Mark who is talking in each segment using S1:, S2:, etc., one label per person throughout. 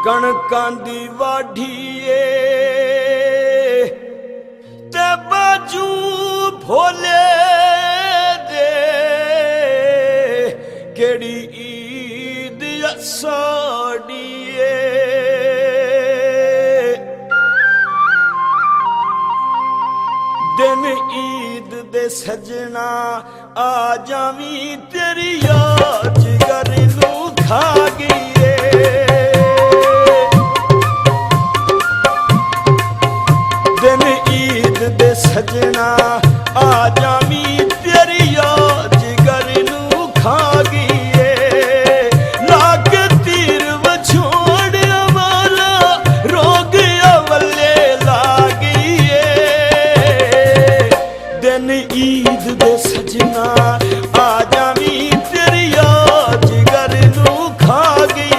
S1: कणकां दी वाढीए ते बाजू भोले दे केड़ी ईद साड़ीए दिन ईद दे सजना आ जावी तेरी याद जिगर नू खा गई दिन ईद दे सजना आ जावी तेरी याद जिगर नू खा गई लाग तीर वछोड़ वाला रोग अवले लागी दिन ईद दे सजना आ जावी तेरी याद जिगर नू खा गई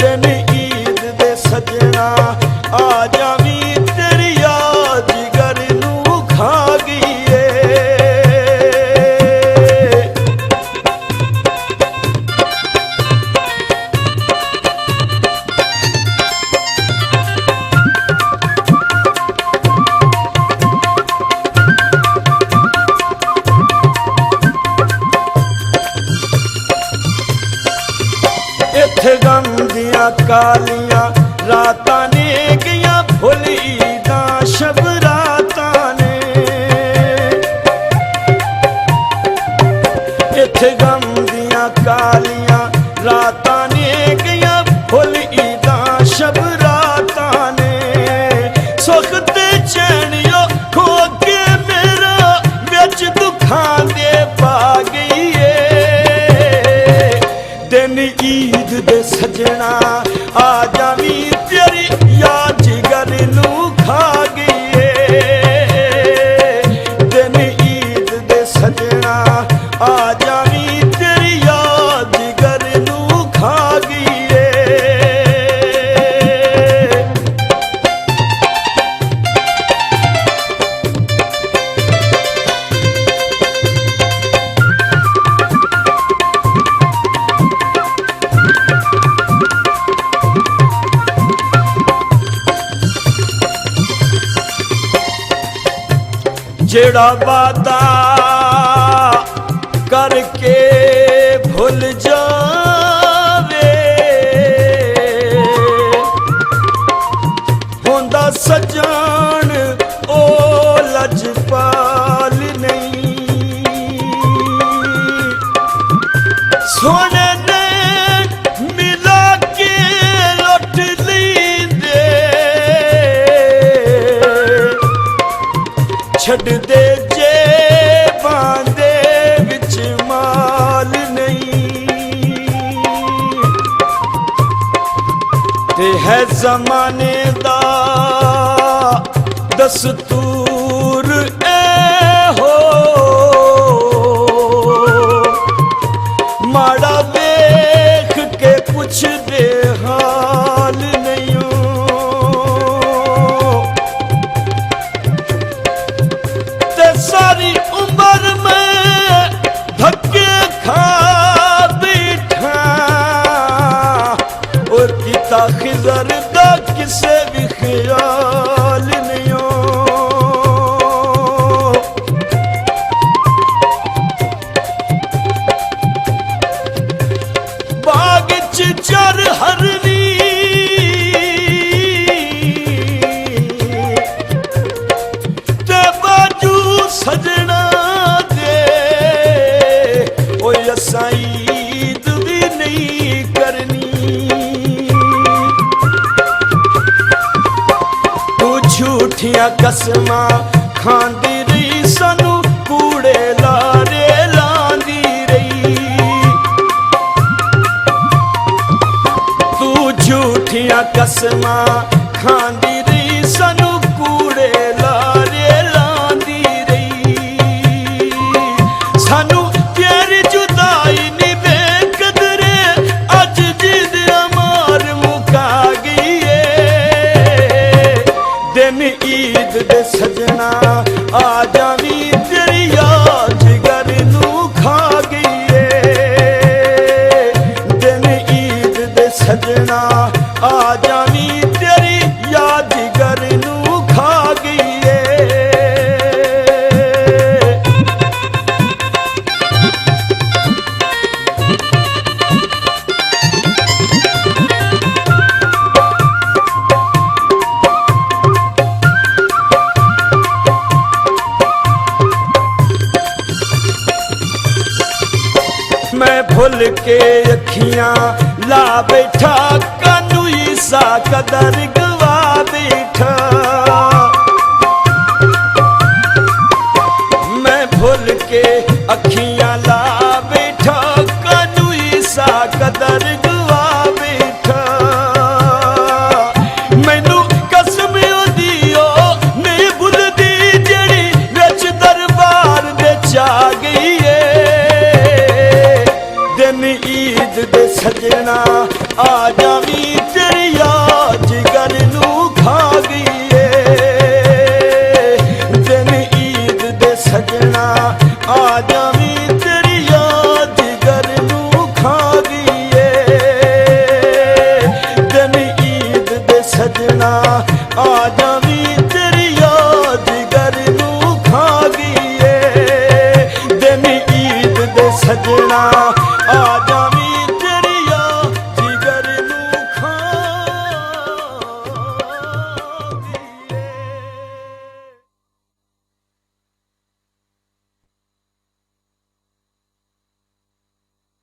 S1: दिन ईद दे सजना आ जावी तेरी याद जिगर नू खा गई इत्थे गम दियां कालियां रातां ने गईयां फुल ईदां शब रातां ने इत्थे गम दियां कालियां रातां ने गईयां फुल ईदां शब रातां ने सुख ते चैन यो खो के मेरा विच दुखां दे पा गई दिन ईद दे सजना आ जावी तेरी याद जिगर नू खा गई दिन ईद दे सजना आ जावी तेरी याद जिगर नू खा गई जेड़ा वादा करके भूल जावे होंदा सजान ओ लजपाल नहीं सोने ने मिला के लुट लींदे छड़ दे जे बांदे विच माल नहीं ते है जमाने दा दस्तूर ए हो माड़ा देख के पुछ दे हाल नहीं सारी उम्र में धक्के खा बैठा और किता खिजर दा किसे भी ख्याल नहीं बाग च चर हरनी सजना दे ओ असां ईद भी नहीं करनी तू झूठियां कसमां खांदी रही सानू कूड़े लारे लांदी रही तू झूठियां कसमां खांदी रही सानू कूड़े लारे सानू तेरी जुदाई नी बेकदरे अज जिद अमार मुका गई दिन ईद दे सजना आ जावी तेरी याद जिगर नू खा गई दिन ईद के अखियां ला बैठा कानू ईसा कदर गवा बैठा। मैं भूल के अखियां ला बैठा कानू ईसा कदर गवा बैठा। मैनू कसम दियो नहीं भुल दी जड़ी विच दरबार दे चा गई है। दिन ईद दे सजना आ जावी तेरी याद जिगर नू खा गई है। दिन ईद दे सजना आ जावी